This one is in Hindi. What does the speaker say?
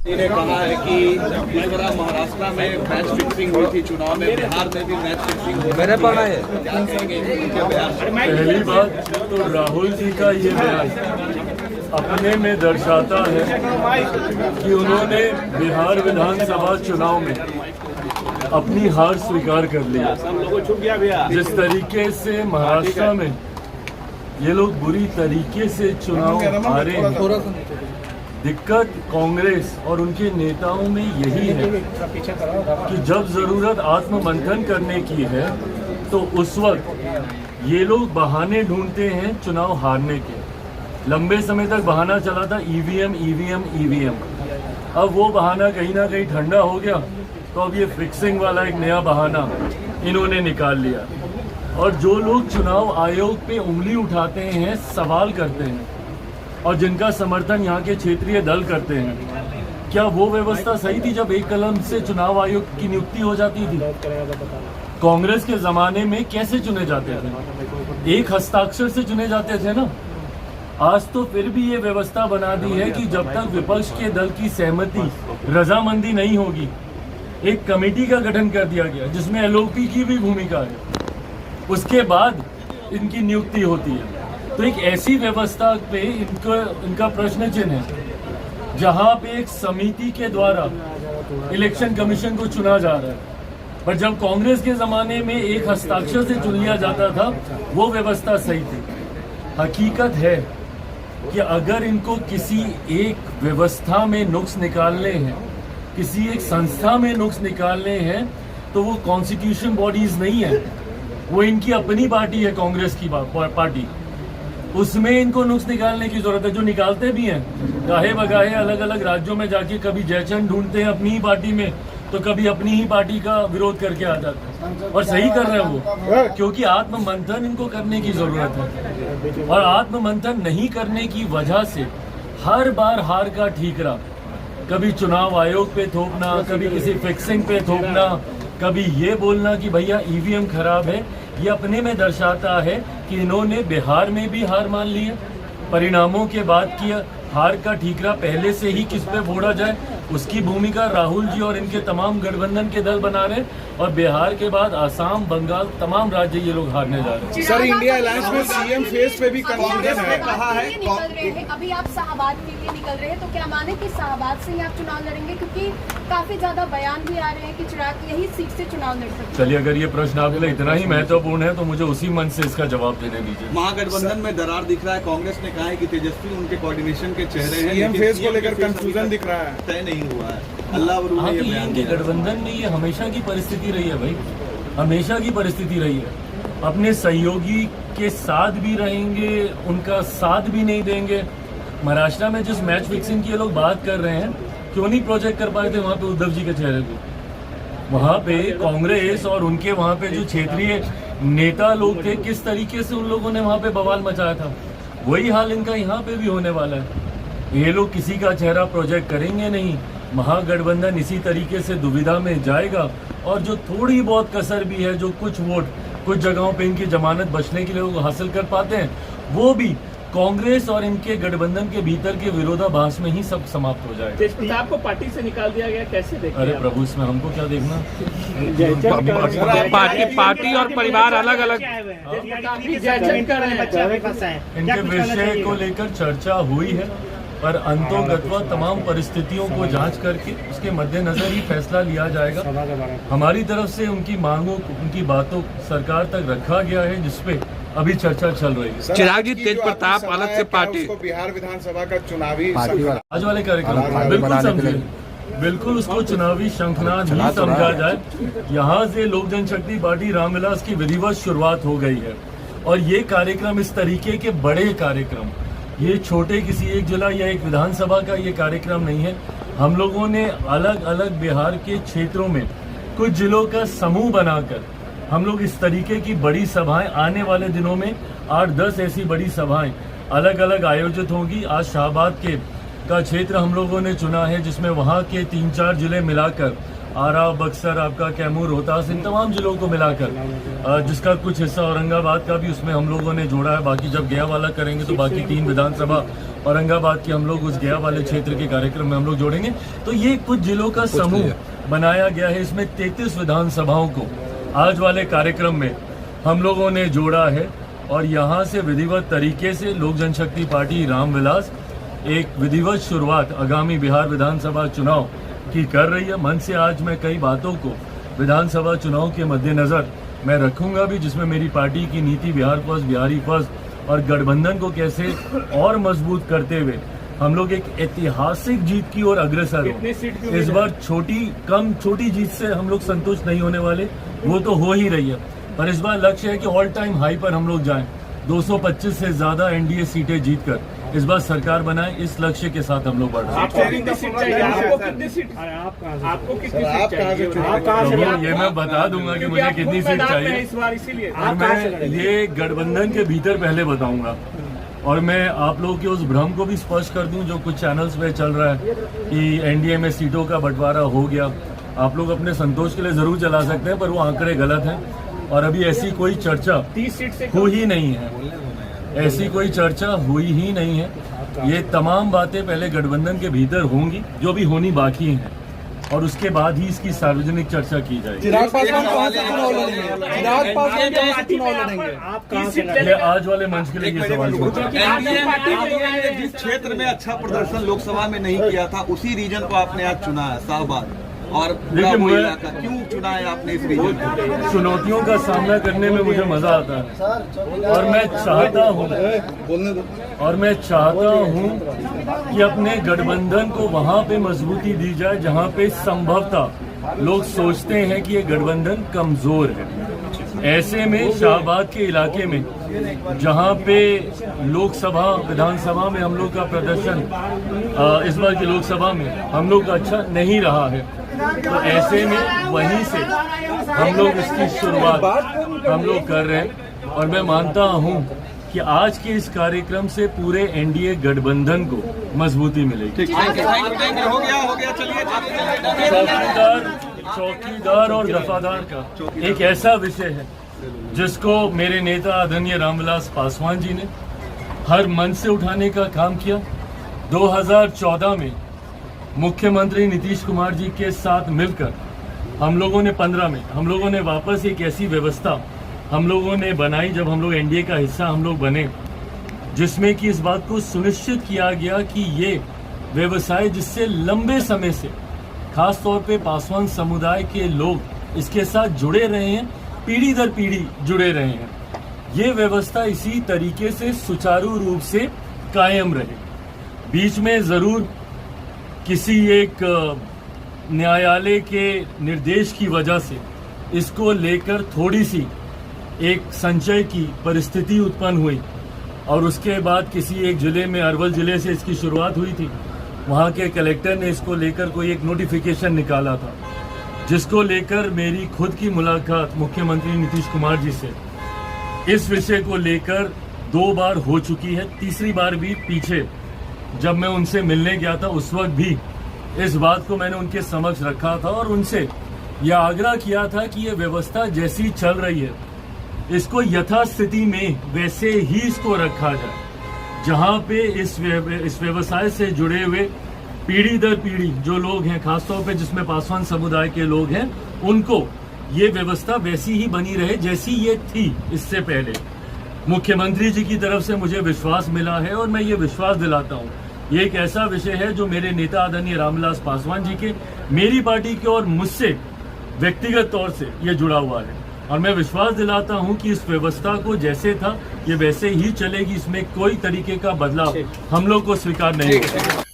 ने कहा है कि इस बार महाराष्ट्र में मैच फिक्सिंग हुई थी चुनाव में, बिहार में भी मैच फिक्सिंग हो मैंने पढ़ा है। क्या कहेंगे उनके बयान पर? पहली बात तो राहुल जी का ये बयान अपने में दर्शाता है कि उन्होंने बिहार विधानसभा चुनाव में अपनी हार स्वीकार कर ली। जिस तरीके से महाराष्ट्र में ये लोग बुरी तरीके से चुनाव हारे हैं, दिक्कत कांग्रेस और उनके नेताओं में यही है कि जब जरूरत आत्ममंथन करने की है तो उस वक्त ये लोग बहाने ढूंढते हैं चुनाव हारने के। लंबे समय तक बहाना चला था ईवीएम ईवीएम ईवीएम। अब वो बहाना कहीं ना कहीं ठंडा हो गया तो अब ये फिक्सिंग वाला एक नया बहाना इन्होंने निकाल लिया। और जो लोग चुनाव आयोग पे उंगली उठाते हैं, सवाल करते हैं और जिनका समर्थन यहाँ के क्षेत्रीय दल करते हैं, क्या वो व्यवस्था सही थी जब एक कलम से चुनाव आयोग की नियुक्ति हो जाती थी? कांग्रेस के जमाने में कैसे चुने जाते थे? एक हस्ताक्षर से चुने जाते थे ना। आज तो फिर भी ये व्यवस्था बना दी है कि जब तक विपक्ष के दल की सहमति, रजामंदी नहीं होगी, एक कमेटी का गठन कर दिया गया जिसमें एलओपी की भी भूमिका है, उसके बाद इनकी नियुक्ति होती है। तो एक ऐसी व्यवस्था पे इनका प्रश्न चिन्ह है जहां पे एक समिति के द्वारा इलेक्शन कमीशन को चुना जा रहा है। पर जब कांग्रेस के जमाने में एक हस्ताक्षर से चुन लिया जाता था, वो व्यवस्था सही थी। हकीकत है कि अगर इनको किसी एक व्यवस्था में नुक्स निकालने हैं, किसी एक संस्था में नुक्स निकालने हैं, तो वो कॉन्स्टिट्यूशन बॉडीज नहीं है, वो इनकी अपनी पार्टी है, कांग्रेस की पार्टी। उसमें इनको नुक्स निकालने की जरूरत है। जो निकालते भी हैं गाहे बगाहे अलग अलग राज्यों में जाके, कभी जयचंद ढूंढते हैं अपनी ही पार्टी में, तो कभी अपनी ही पार्टी का विरोध करके आ जाते हैं। और सही कर रहे हैं वो, क्योंकि आत्ममंथन इनको करने की जरूरत है। और आत्ममंथन नहीं करने की वजह से हर बार हार का ठीकरा, कभी चुनाव आयोग पे थोपना, कभी किसी फिक्सिंग पे थोपना, कभी ये बोलना कि भैया ईवीएम खराब है, ये अपने में दर्शाता है कि इन्होंने बिहार में भी हार मान ली है। परिणामों के बाद की हार का ठीकरा पहले से ही किस पे फोड़ा जाए, उसकी भूमिका राहुल जी और इनके तमाम गठबंधन के दल बना रहे हैं। और बिहार के बाद आसाम, बंगाल, तमाम राज्य ये लोग हारने जा रहे हैं। सर, इंडिया अलायंस में सीएम फेस पे भी कंफ्यूजन है। कहा है अभी आप शाहबाद के लिए निकल रहे हैं, तो क्या माने कि शाहबाद से ही आप चुनाव लड़ेंगे? क्योंकि काफी ज्यादा बयान भी आ रहे हैं कि चिराग यही सीट से चुनाव लड़ सकते हैं। चलिए, अगर ये प्रश्न आपके लिए इतना ही महत्वपूर्ण है तो मुझे उसी मन से इसका जवाब देने दीजिए। महागठबंधन में दरार दिख रहा है। कांग्रेस ने कहा है कि तेजस्वी उनके कोऑर्डिनेशन के चेहरे हैं, सीएम फेस को लेकर कंफ्यूजन दिख रहा है, तय नहीं हुआ है। अल्लाह हाँ, तो ये इनके गठबंधन में ये हमेशा की परिस्थिति रही है भाई, हमेशा की परिस्थिति रही है। अपने सहयोगी के साथ भी रहेंगे, उनका साथ भी नहीं देंगे। महाराष्ट्र में जिस मैच फिक्सिंग की ये लोग बात कर रहे हैं, क्यों नहीं प्रोजेक्ट कर पाए थे वहाँ पे उद्धव जी के चेहरे को? वहाँ पे कांग्रेस और उनके वहाँ पे जो क्षेत्रीय नेता लोग थे, किस तरीके से उन लोगों ने वहाँ पे बवाल मचाया था, वही हाल इनका यहाँ पे भी होने वाला है। ये लोग किसी का चेहरा प्रोजेक्ट करेंगे नहीं। महागठबंधन इसी तरीके से दुविधा में जाएगा और जो थोड़ी बहुत कसर भी है, जो कुछ वोट कुछ जगहों पे इनकी जमानत बचने के लिए वो हासिल कर पाते हैं, वो भी कांग्रेस और इनके गठबंधन के भीतर के विरोधाभास में ही सब समाप्त हो जाएगा। तेजप्रताप को पार्टी से निकाल दिया गया, कैसे देखते हैं? अरे प्रभु, इसमें हमको क्या देखना? पार्टी और परिवार अलग अलग। इनके विषय को लेकर चर्चा हुई है, पर अंतोगत्वा तमाम परिस्थितियों को जांच करके उसके मद्देनजर ही फैसला लिया जाएगा। हमारी तरफ से उनकी मांगों, उनकी बातों सरकार तक रखा गया है, जिसपे अभी चर्चा चल रही है। चिराग जी, तेजप्रताप अलग से पार्टी, बिहार विधानसभा का चुनावी आज वाले कार्यक्रम बिल्कुल समझे, बिल्कुल उसको चुनावी शंखनाद ही समझा जाए। यहाँ से लोक जनशक्ति पार्टी रामविलास की विधिवत शुरुआत हो गई है और ये कार्यक्रम, इस तरीके के बड़े कार्यक्रम, ये छोटे किसी एक जिला या एक विधानसभा का ये कार्यक्रम नहीं है। हम लोगों ने अलग अलग बिहार के क्षेत्रों में कुछ जिलों का समूह बनाकर हम लोग इस तरीके की बड़ी सभाएं, आने वाले दिनों में 8-10 ऐसी बड़ी सभाएं अलग अलग आयोजित होंगी। आज शाहबाद का क्षेत्र हम लोगों ने चुना है, जिसमें वहाँ के 3-4 जिले मिलाकर आरा, बक्सर, आपका कैमूर, रोहतास, इन तमाम जिलों को मिलाकर जिसका कुछ हिस्सा औरंगाबाद का भी उसमें हम लोगों ने जोड़ा है। बाकी जब गया वाला करेंगे तो बाकी 3 विधानसभा औरंगाबाद की हम लोग उस गया वाले क्षेत्र के कार्यक्रम में हम लोग जोड़ेंगे। तो ये कुछ जिलों का समूह बनाया गया है। इसमें 33 विधानसभाओं को आज वाले कार्यक्रम में हम लोगों ने जोड़ा है और यहाँ से विधिवत तरीके से लोक जनशक्ति पार्टी रामविलास एक विधिवत शुरुआत आगामी बिहार विधानसभा चुनाव की कर रही है। मन से आज मैं कई बातों को विधानसभा चुनाव के मद्देनजर मैं रखूंगा भी, जिसमें मेरी पार्टी की नीति बिहार फर्स्ट, बिहारी फर्स्ट और गठबंधन को कैसे और मजबूत करते हुए हम लोग एक ऐतिहासिक जीत की ओर अग्रसर हो। इस बार छोटी जीत से हम लोग संतुष्ट नहीं होने वाले, वो तो हो ही रही है, पर इस बार लक्ष्य है कि ऑल टाइम हाई पर हम लोग जाएं, 225 से ज्यादा एनडीए सीटें जीतकर इस बार सरकार बनाए, इस लक्ष्य के साथ हम लोग बढ़ रहे हैं। आपको कितनी सीट चाहिए? आपको कितनी सीट चाहिए? ये मैं बता दूंगा कि मुझे कितनी सीट चाहिए इस बार, इसीलिए और मैं ये गठबंधन के भीतर पहले बताऊंगा। और मैं आप लोगों के उस भ्रम को भी स्पष्ट कर दूं जो कुछ चैनल्स पे चल रहा है कि एनडीए में सीटों का बंटवारा हो गया। आप लोग अपने संतोष के लिए जरूर चला सकते हैं, पर वो आंकड़े गलत हैं और अभी ऐसी कोई चर्चा 30 सीट से हुई ही नहीं है। ऐसी कोई चर्चा हुई ही नहीं है। ये तमाम बातें पहले गठबंधन के भीतर होंगी जो भी होनी बाकी हैं और उसके बाद ही इसकी सार्वजनिक चर्चा की जाएगी। चिराग पासवान कहाँ से चुनाव लड़ेंगे? चिराग पासवान कहाँ से चुनाव लड़ेंगे? आप कहाँ से ये आज वाले मंच के लिए ये सवाल पूछा। जिस क्षेत्र में अच्छा प्रदर्शन लोकसभा में नहीं किया था उसी रीजन को आपने आज चुना है, शाहबाद, और देखिए, वो इलाका क्यों चुना है आपने इस रीजन को? चुनौतियों का सामना करने में मुझे मजा आता है और मैं चाहता हूं कि अपने गठबंधन को वहां पे मजबूती दी जाए जहां पे संभवतः लोग सोचते हैं कि ये गठबंधन कमजोर है। ऐसे में शाहबाद के इलाके में जहां पे लोकसभा विधानसभा में हम लोग का प्रदर्शन इस बार की लोकसभा में हम लोग का अच्छा नहीं रहा है, तो ऐसे में वहीं से हम लोग इसकी शुरुआत हम लोग कर रहे हैं और मैं मानता हूं कि आज के इस कार्यक्रम से पूरे एनडीए गठबंधन को मजबूती मिलेगी। हो गया चौकीदार और दफादार का एक ऐसा विषय है जिसको मेरे नेता आदरणीय रामविलास पासवान जी ने हर मन से उठाने का काम किया। 2014 में मुख्यमंत्री नीतीश कुमार जी के साथ मिलकर हम लोगों ने 15 में हम लोगों ने वापस एक ऐसी व्यवस्था हम लोगों ने बनाई जब हम लोग एनडीए का हिस्सा हम लोग बने, जिसमें कि इस बात को सुनिश्चित किया गया कि ये व्यवसाय जिससे लंबे समय से खास तौर पे पासवान समुदाय के लोग इसके साथ जुड़े रहे हैं, पीढ़ी दर पीढ़ी जुड़े रहे हैं, ये व्यवस्था इसी तरीके से सुचारू रूप से कायम रहे। बीच में जरूर किसी एक न्यायालय के निर्देश की वजह से इसको लेकर थोड़ी सी एक संचय की परिस्थिति उत्पन्न हुई और उसके बाद किसी एक जिले में, अरवल जिले से इसकी शुरुआत हुई थी, वहां के कलेक्टर ने इसको लेकर कोई एक नोटिफिकेशन निकाला था, जिसको लेकर मेरी खुद की मुलाकात मुख्यमंत्री नीतीश कुमार जी से इस विषय को लेकर 2 बार हो चुकी है। तीसरी बार भी पीछे जब मैं उनसे मिलने गया था उस वक्त भी इस बात को मैंने उनके समक्ष रखा था और उनसे यह आग्रह किया था कि यह व्यवस्था जैसी चल रही है इसको यथास्थिति में वैसे ही इसको रखा जाए, जहां पे इस व्यवसाय से जुड़े हुए पीढ़ी दर पीढ़ी जो लोग हैं, खासतौर पे जिसमें पासवान समुदाय के लोग हैं, उनको ये व्यवस्था वैसी ही बनी रहे जैसी ये थी इससे पहले। मुख्यमंत्री जी की तरफ से मुझे विश्वास मिला है और मैं ये विश्वास दिलाता हूँ, ये एक ऐसा विषय है जो मेरे नेता आदरणीय रामविलास पासवान जी के, मेरी पार्टी के और मुझसे व्यक्तिगत तौर से ये जुड़ा हुआ है और मैं विश्वास दिलाता हूं कि इस व्यवस्था को जैसे था ये वैसे ही चलेगी, इसमें कोई तरीके का बदलाव हम लोग को स्वीकार नहीं होगा।